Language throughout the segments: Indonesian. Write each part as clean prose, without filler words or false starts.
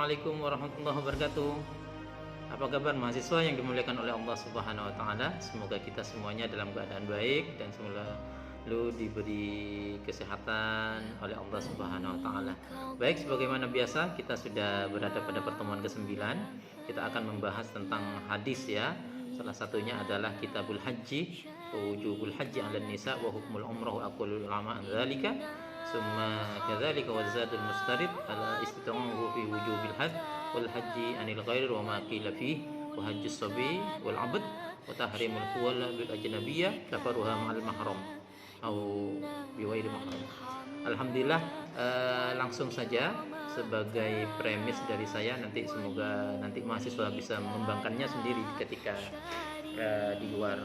Assalamualaikum warahmatullahi wabarakatuh. Apa kabar mahasiswa yang dimuliakan oleh Allah Subhanahu wa taala? Semoga kita semuanya dalam keadaan baik dan selalu diberi kesehatan oleh Allah Subhanahu wa taala. Baik, sebagaimana biasa kita sudah berada pada pertemuan ke-9. Kita akan membahas tentang hadis ya. Salah satunya adalah Kitabul Haji, wujubul haji 'alan nisa wa hukmul umrah wa aqwalul ulama an dzalika. Summa kadzalika wazadul mustarid ala istita'ahu fi wujubil hajj wal haji anil ghair wa ma qila fi wa hajjus sabi wal 'abd wa tahrimul huwala bil ajnabiyyah kafaruha ma'al mahram atau biwairi mahram. Alhamdulillah, langsung saja sebagai premis dari saya, nanti semoga nanti mahasiswa bisa mengembangkannya sendiri ketika di luar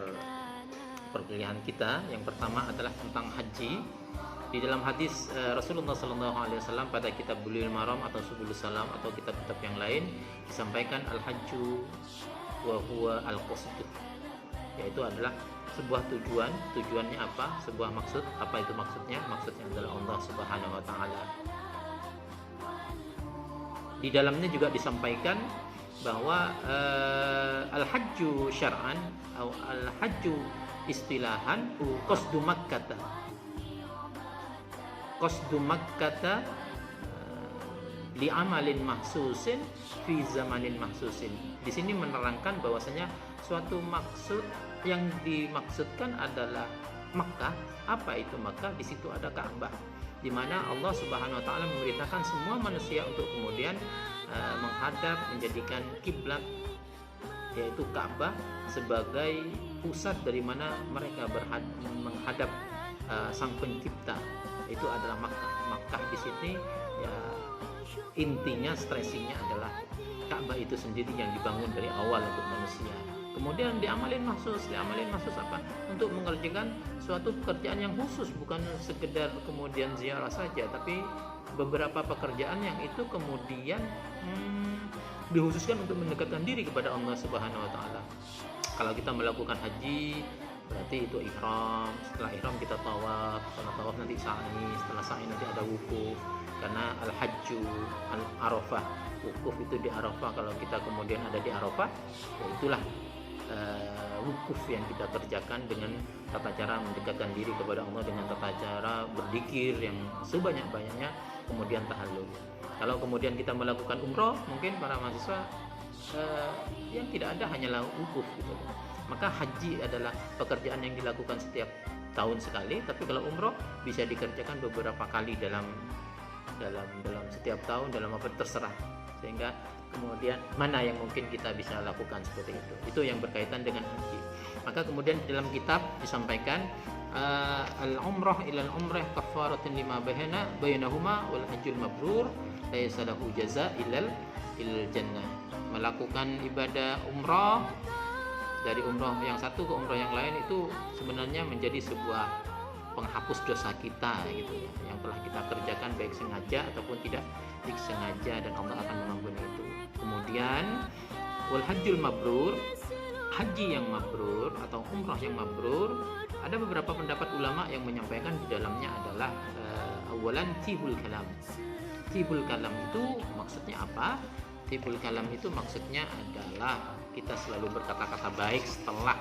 perkuliahan kita. Yang pertama adalah tentang haji. Di dalam hadis Rasulullah SAW pada kitab Bulughul Maram atau Subulus Salam atau kitab-kitab yang lain disampaikan al-hajju wa huwa al-qasd, yaitu adalah sebuah tujuan. Tujuannya apa? Sebuah maksud. Apa itu maksudnya? Maksudnya adalah Allah Subhanahu wa taala. Di dalamnya juga disampaikan bahwa al-hajju syar'an atau al-hajju istilahan qasdu Makkah. Qasdu Makkah li amalin mahsusin fi zamanin mahsusin. Di sini menerangkan bahwasanya suatu maksud yang dimaksudkan adalah Makkah. Apa itu Makkah? Di situ ada Ka'bah, di mana Allah Subhanahu wa taala memerintahkan semua manusia untuk kemudian menghadap, menjadikan kiblat yaitu Ka'bah sebagai pusat dari mana mereka menghadap Sang Pencipta. Itu adalah Makkah. Makkah di sini ya intinya, stressingnya adalah Ka'bah itu sendiri yang dibangun dari awal untuk manusia. Kemudian diamalin mahsus apa? Untuk mengerjakan suatu pekerjaan yang khusus, bukan sekedar kemudian ziarah saja, tapi beberapa pekerjaan yang itu kemudian dikhususkan untuk mendekatkan diri kepada Allah Subhanahu wa taala. Kalau kita melakukan haji, berarti itu ihram. Setelah ihram kita tawaf, setelah tawaf nanti sa'i, setelah sa'i nanti ada wukuf, karena al-hajju al-arafah, wukuf itu di Arafah. Kalau kita kemudian ada di Arafah, ya itulah wukuf yang kita kerjakan dengan tata cara mendekatkan diri kepada Allah, dengan tata cara berzikir yang sebanyak-banyaknya, kemudian tahallul. Kalau kemudian kita melakukan umroh, mungkin para mahasiswa yang tidak ada hanyalah wukuf gitu. Maka haji adalah pekerjaan yang dilakukan setiap tahun sekali, tapi kalau umroh bisa dikerjakan beberapa kali dalam setiap tahun, dalam apa terserah. Sehingga kemudian mana yang mungkin kita bisa lakukan seperti itu. Itu yang berkaitan dengan haji. Maka kemudian dalam kitab disampaikan al-umrah ilal umrah kafaratun lima bainahuma wal hajjul mabrur laisa lahu jaza ilal jannah. Melakukan ibadah umrah dari umroh yang satu ke umroh yang lain itu sebenarnya menjadi sebuah penghapus dosa kita gitu ya, yang telah kita kerjakan baik sengaja ataupun tidak disengaja, dan Allah akan mengampuni itu. Kemudian wal hajjul mabrur, haji yang mabrur atau umroh yang mabrur, ada beberapa pendapat ulama yang menyampaikan di dalamnya adalah awalan tibul kalam. Tibul kalam itu maksudnya apa? Tibul kalam itu maksudnya adalah kita selalu berkata-kata baik setelah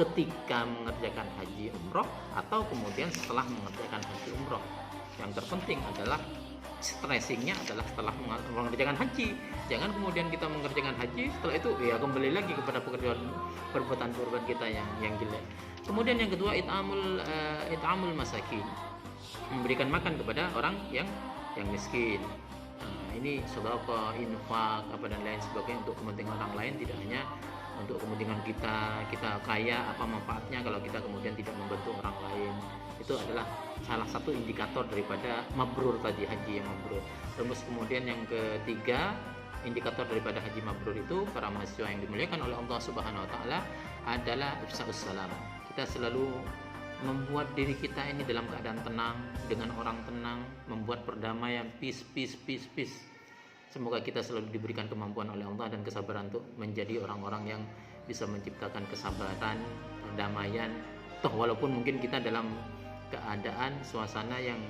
ketika mengerjakan haji umroh atau kemudian setelah mengerjakan haji umroh. Yang terpenting adalah stressingnya adalah setelah mengerjakan haji. Jangan kemudian kita mengerjakan haji, setelah itu ya kembali lagi kepada perbuatan kita yang jelek. Kemudian yang kedua it'amul masakin, memberikan makan kepada orang yang miskin. Ini sedekah, infak, apa dan lain sebagainya untuk kepentingan orang lain, tidak hanya untuk kepentingan kita kaya, apa manfaatnya kalau kita kemudian tidak membantu orang lain. Itu adalah salah satu indikator daripada mabrur tadi, haji yang mabrur. Terus kemudian yang ketiga, indikator daripada haji mabrur itu para mahasiswa yang dimuliakan oleh Allah Subhanahu wa taala adalah ifsa'us salam. Kita selalu membuat diri kita ini dalam keadaan tenang, dengan orang tenang, membuat perdamaian, peace. Semoga kita selalu diberikan kemampuan oleh Allah dan kesabaran untuk menjadi orang-orang yang bisa menciptakan kesabaran, perdamaian. Toh walaupun mungkin kita dalam keadaan suasana yang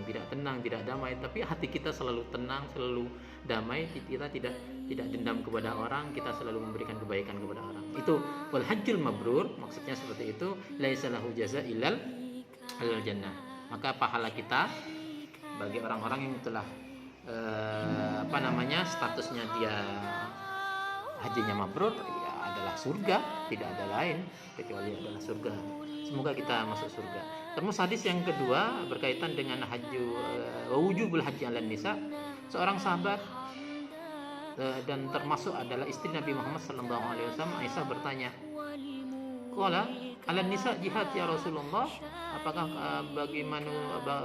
tidak tenang, tidak damai, tapi hati kita selalu tenang, selalu damai, kita tidak dendam kepada orang, kita selalu memberikan kebaikan kepada orang. Itu wal hajjul mabrur, maksudnya seperti itu, laisa lahu jaza illal jannah. Maka pahala kita bagi orang-orang yang telah statusnya dia hajinya mabrur, ya adalah surga, tidak ada lain kecuali adalah surga. Semoga kita masuk surga. Terus hadis yang kedua berkaitan dengan wujubul haji 'alan nisa. Seorang sahabat dan termasuk adalah istri Nabi Muhammad SAW, Aisyah bertanya, qala 'alan nisa jihad ya Rasulullah, apakah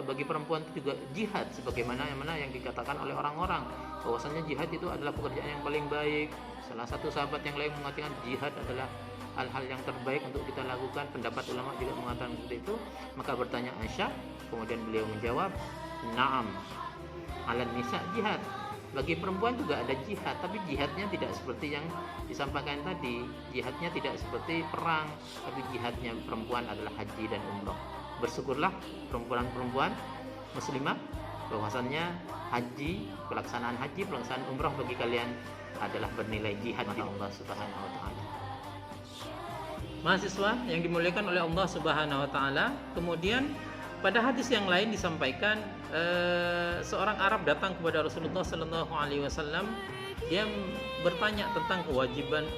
bagi perempuan itu juga jihad sebagaimana yang dikatakan oleh orang-orang bahwasanya jihad itu adalah pekerjaan yang paling baik. Salah satu sahabat yang lain mengatakan jihad adalah hal-hal yang terbaik untuk kita lakukan. Pendapat ulama juga mengatakan seperti itu. Maka bertanya Aisyah, kemudian beliau menjawab, na'am, 'alan nisa jihad. Bagi perempuan juga ada jihad, tapi jihadnya tidak seperti yang disampaikan tadi. Jihadnya tidak seperti perang, tapi jihadnya perempuan adalah haji dan umroh. Bersyukurlah perempuan-perempuan muslimah bahwasannya pelaksanaan haji, pelaksanaan umroh bagi kalian adalah bernilai jihad di Allah Subhanahu wa taala. Mahasiswa yang dimuliakan oleh Allah Subhanahu wa taala, kemudian pada hadis yang lain disampaikan seorang Arab datang kepada Rasulullah sallallahu alaihi wasallam. Dia bertanya tentang kewajiban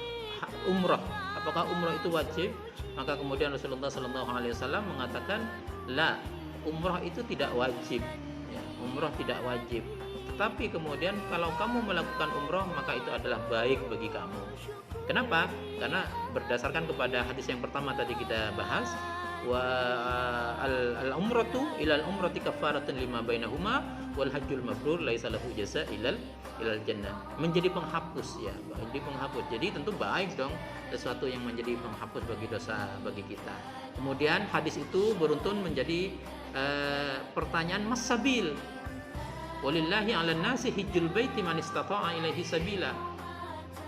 umrah. Apakah umrah itu wajib? Maka kemudian Rasulullah sallallahu alaihi wasallam mengatakan, "La, umrah itu tidak wajib." Ya, umrah tidak wajib. Tetapi kemudian kalau kamu melakukan umrah maka itu adalah baik bagi kamu. Kenapa? Karena berdasarkan kepada hadis yang pertama tadi kita bahas, wa al-umratu ila al-umrati kafaratun lima bainahuma wal hajjul mabrur laisa lahu jazaa ilal jannah. Menjadi penghapus ya, menjadi penghapus. Jadi tentu baik dong sesuatu yang menjadi penghapus bagi dosa bagi kita. Kemudian hadis itu beruntun menjadi pertanyaan masabil. Walillahi 'alan nasi hijjul baiti man istata'a ilaihi sabila.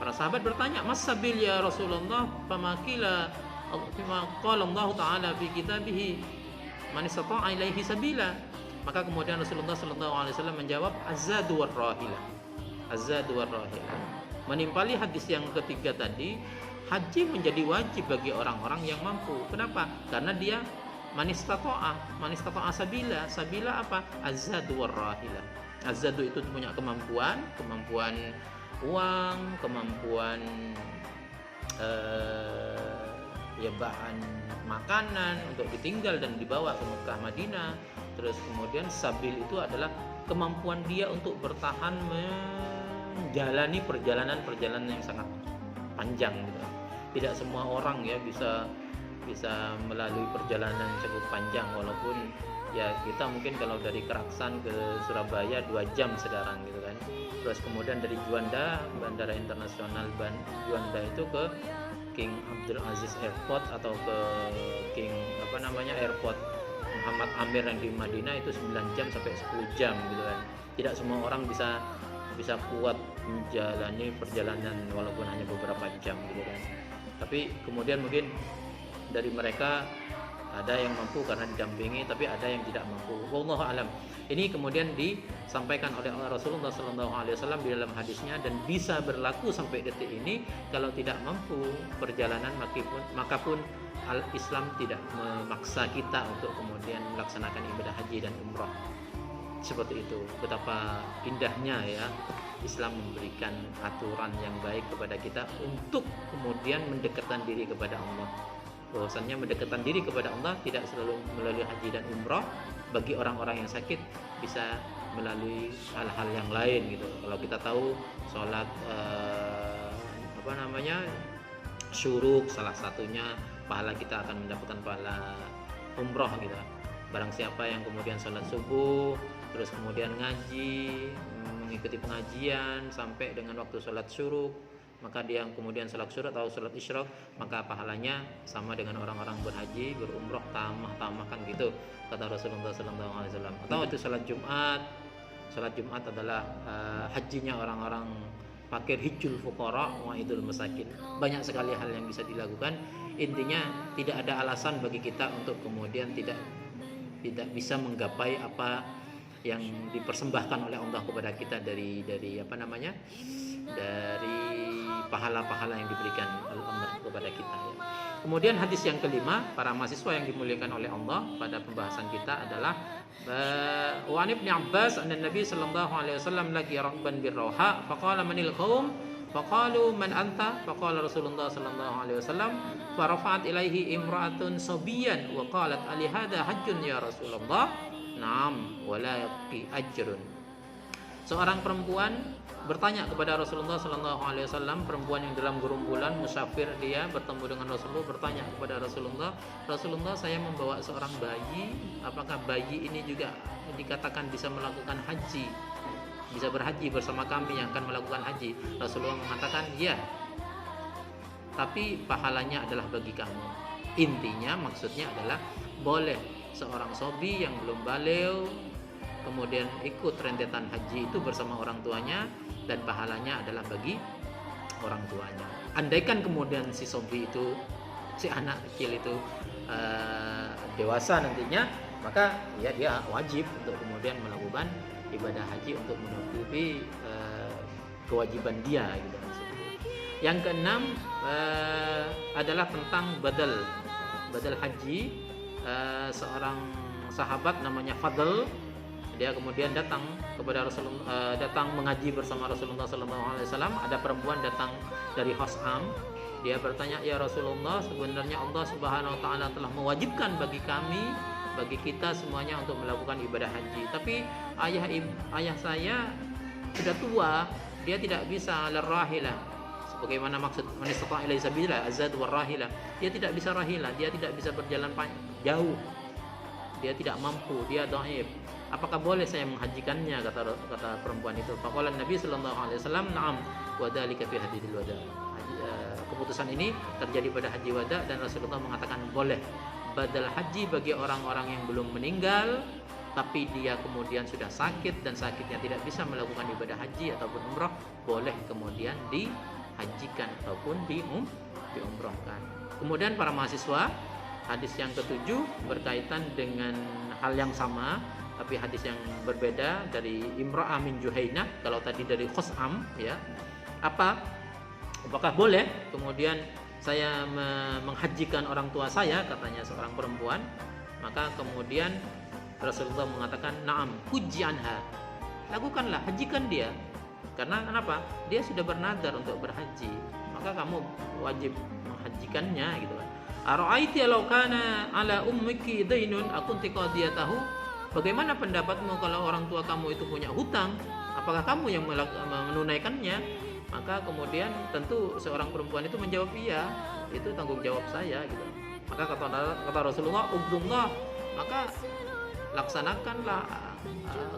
Para sahabat bertanya, "Masabil ya Rasulullah?" Famakila qala Allah Ta'ala fi kitabih man istata'a ilaihi sabila. Maka kemudian Rasulullah sallallahu alaihi wasallam menjawab, "Az-zadu war-rahilah." Az-zadu war-rahilah. Menimpali hadis yang ketiga tadi, haji menjadi wajib bagi orang-orang yang mampu. Kenapa? Karena dia man istata'a sabila. Sabila apa? Az-zadu war-rahilah. Az-zadu itu punya kemampuan uang, kemampuan bahan makanan untuk ditinggal dan dibawa ke Mekah Madinah. Terus kemudian sabil itu adalah kemampuan dia untuk bertahan menjalani perjalanan yang sangat panjang gitu. Tidak semua orang ya bisa melalui perjalanan yang cukup panjang, walaupun ya kita mungkin kalau dari Keraksan ke Surabaya 2 jam sekarang gitu kan. Terus kemudian dari Juanda, Bandara Internasional Juanda itu ke King Abdul Aziz Airport atau ke Airport Muhammad Amir yang di Madinah itu 9 jam sampai 10 jam gitu kan. Tidak semua orang bisa kuat menjalani perjalanan walaupun hanya beberapa jam gitu kan. Tapi kemudian mungkin dari mereka ada yang mampu karena didampingi, tapi ada yang tidak mampu. Wallahu alam. Ini kemudian disampaikan oleh Rasulullah SAW di dalam hadisnya, dan bisa berlaku sampai detik ini. Kalau tidak mampu perjalanan, maka pun Islam tidak memaksa kita untuk kemudian melaksanakan ibadah haji dan umrah. Seperti itu. Betapa indahnya ya Islam memberikan aturan yang baik kepada kita untuk kemudian mendekatkan diri kepada Allah. Bahwasannya mendekatkan diri kepada Allah tidak selalu melalui haji dan umrah. Bagi orang-orang yang sakit bisa melalui hal-hal yang lain gitu. Kalau kita tahu sholat syuruk salah satunya, pahala kita akan mendapatkan pahala umrah gitu. Barang siapa yang kemudian sholat subuh, terus kemudian ngaji, mengikuti pengajian sampai dengan waktu sholat syuruk, maka dia yang kemudian sholat syuruk atau sholat isyraq, maka pahalanya sama dengan orang-orang berhaji, berumrah, tamah-tamah kan gitu kata Rasulullah SAW. Atau itu sholat Jumat adalah hajinya orang-orang fakir, hijjul fuqara wa idul masakin. Banyak sekali hal yang bisa dilakukan. Intinya tidak ada alasan bagi kita untuk kemudian tidak tidak bisa menggapai apa yang dipersembahkan oleh Allah kepada kita dari apa namanya, dari pahala-pahala yang diberikan oleh Allah kepada kita ya. Kemudian hadis yang kelima, para mahasiswa yang dimuliakan oleh Allah, pada pembahasan kita adalah wa Ibnu Abbas anna Nabi sallallahu alaihi wasallam lagi rakban birrawha faqala manil qaum faqalu man anta faqala Rasulullah sallallahu alaihi wasallam fa rafa'at ilaihi imra'atun sabiyan wa qalat ali hadha hajjun ya Rasulullah na'am wa la yaqi ajrun. Seorang perempuan bertanya kepada Rasulullah sallallahu alaihi wasallam, perempuan yang dalam gerombolan musafir, dia bertemu dengan Rasulullah, bertanya kepada Rasulullah, Rasulullah saya membawa seorang bayi, apakah bayi ini juga dikatakan bisa melakukan haji, bisa berhaji bersama kami yang akan melakukan haji? Rasulullah mengatakan ya, tapi pahalanya adalah bagi kamu. Intinya maksudnya adalah boleh seorang sobi yang belum baligh kemudian ikut rentetan haji itu bersama orang tuanya, dan pahalanya adalah bagi orang tuanya. Andaikan kemudian si sobi itu, si anak kecil itu dewasa nantinya, maka ya dia wajib untuk kemudian melakukan ibadah haji untuk menutupi kewajiban dia gitu. Yang keenam adalah tentang badal haji. Seorang sahabat namanya Fadl, dia kemudian datang kepada Rasulullah, datang mengaji bersama Rasulullah SAW. Ada perempuan datang dari Khos'am, dia bertanya, ya Rasulullah, sebenarnya Allah Subhanahu Wa Taala telah mewajibkan bagi kami, bagi kita semuanya untuk melakukan ibadah haji. Tapi ayah saya sudah tua, dia tidak bisa larahilah. Sebagaimana maksud manistata ilaihi sabila azad warrahilah, dia tidak bisa rahilah, dia tidak bisa berjalan jauh, dia tidak mampu, dia dhaif. Apakah boleh saya menghajikannya, kata perempuan itu. Faqala Nabi sallallahu alaihi wasallam na'am wa dzalika fi hajjatil wada. Keputusan ini terjadi pada haji wada, dan Rasulullah mengatakan boleh badal haji bagi orang-orang yang belum meninggal tapi dia kemudian sudah sakit dan sakitnya tidak bisa melakukan ibadah haji ataupun umrah, boleh kemudian dihajikan ataupun diumrahkan. Kemudian para mahasiswa, hadis yang ketujuh berkaitan dengan hal yang sama tapi hadis yang berbeda, dari Imra'ah min Juhainah. Kalau tadi dari Khos'am ya, apakah boleh kemudian saya menghajikan orang tua saya, katanya seorang perempuan. Maka kemudian Rasulullah mengatakan na'am hujji anha, lakukanlah, hajikan dia. Karena kenapa? Dia sudah bernadar untuk berhaji, maka kamu wajib menghajikannya gitu kan. Ara'aiti law kana ala ummiki dainun akunti qadiyatahu. Bagaimana pendapatmu kalau orang tua kamu itu punya hutang? Apakah kamu yang menunaikannya? Maka kemudian tentu seorang perempuan itu menjawab iya, itu tanggung jawab saya gitu. Maka kata Rasulullah, ubdullah, maka laksanakanlah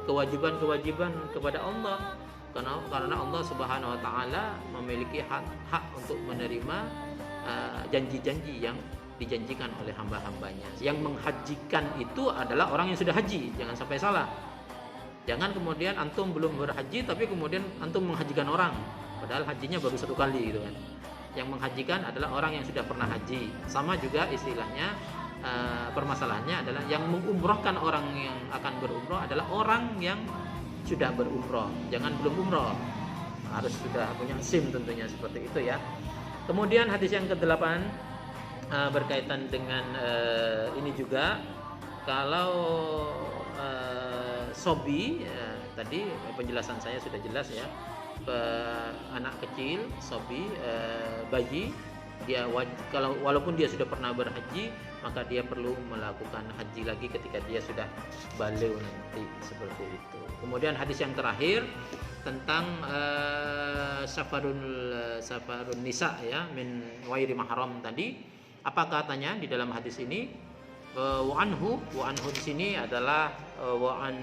kewajiban-kewajiban kepada Allah, karena Allah Subhanahu Wa Taala memiliki hak untuk menerima janji-janji yang dijanjikan oleh hamba-hambanya. Yang menghajikan itu adalah orang yang sudah haji, jangan sampai salah. Jangan kemudian antum belum berhaji tapi kemudian antum menghajikan orang, padahal hajinya baru 1 kali gitu kan. Yang menghajikan adalah orang yang sudah pernah haji. Sama juga istilahnya, permasalahannya adalah yang mengumrohkan orang yang akan berumroh adalah orang yang sudah berumroh, jangan belum umroh, harus sudah punya SIM tentunya, seperti itu ya. Kemudian hadis yang ke-8 berkaitan dengan ini juga, kalau sobi tadi penjelasan saya sudah jelas ya, anak kecil sobi, bayi, dia kalau walaupun dia sudah pernah berhaji, maka dia perlu melakukan haji lagi ketika dia sudah baligh nanti, seperti itu. Kemudian hadis yang terakhir tentang safarun nisa ya, min wairi mahram tadi. Apa katanya di dalam hadis ini? Wa anhu di sini adalah wa an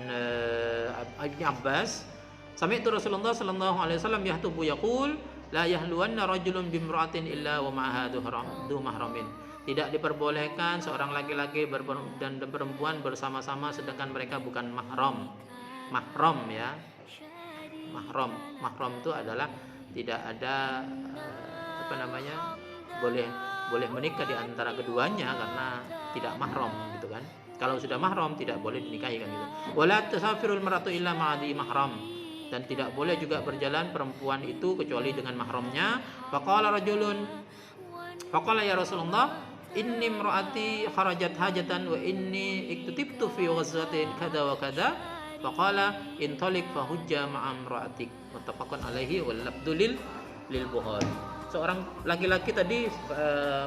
Ibnu Abbas, sami'tu Rasulullah sallallahu alaihi wasallam yahtubu yaqul la yahluwanna rajulun bimra'atin illa wa ma'aha dhu mahramin. Tidak diperbolehkan seorang laki-laki dan perempuan bersama-sama sedangkan mereka bukan mahram. Mahram ya. Mahram itu adalah tidak ada boleh menikah di antara keduanya karena tidak mahram gitu kan. Kalau sudah mahram tidak boleh dinikahi kan gitu. Wala tasafirul maratu illa ma'adhi mahram, dan tidak boleh juga berjalan perempuan itu kecuali dengan mahramnya. Faqala rajulun, faqala ya Rasulullah, inni imraati kharajat hajatan wa inni iktutibtu fi ghazwatin kada wa kada. Faqala intalik fahujja ma'a imraatik. Muttafaqun alaihi wal lafdhu lil Bukhari. Seorang laki-laki tadi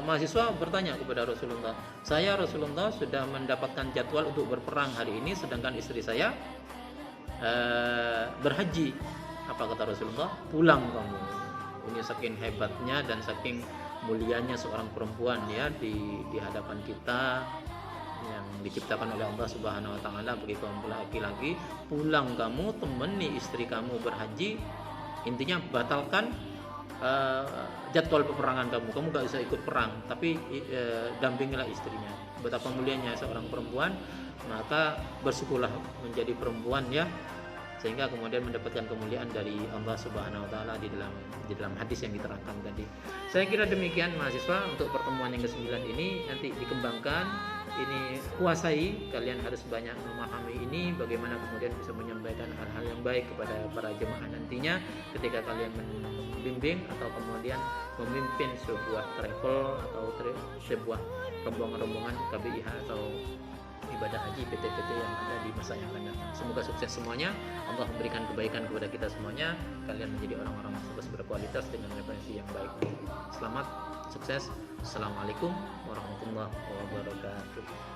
mahasiswa bertanya kepada Rasulullah, saya Rasulullah sudah mendapatkan jadwal untuk berperang hari ini, sedangkan istri saya berhaji. Apa kata Rasulullah? Pulang kamu. Ini saking hebatnya dan saking mulianya seorang perempuan ya di hadapan kita yang diciptakan oleh Allah Subhanahu wa taala bagi kaum laki-laki. Pulang kamu, temani istri kamu berhaji. Intinya batalkan jadwal peperangan kamu gak bisa ikut perang, tapi dampingilah istrinya. Betapa mulianya seorang perempuan, maka bersyukurlah menjadi perempuan ya, sehingga kemudian mendapatkan kemuliaan dari Allah Subhanahu wa taala di dalam hadis yang diterangkan tadi. Saya kira demikian mahasiswa untuk pertemuan yang ke-9 ini, nanti dikembangkan, ini kuasai, kalian harus banyak memahami ini, bagaimana kemudian bisa menyampaikan hal-hal yang baik kepada para jemaah nantinya ketika kalian membimbing atau kemudian memimpin sebuah travel atau sebuah rombongan KBIH atau ibadah haji PT-PT yang ada di masa yang akan datang. Semoga sukses semuanya. Allah memberikan kebaikan kepada kita semuanya. Kalian menjadi orang-orang yang berkualitas dengan referensi yang baik. Selamat, sukses. Assalamualaikum warahmatullahi wabarakatuh.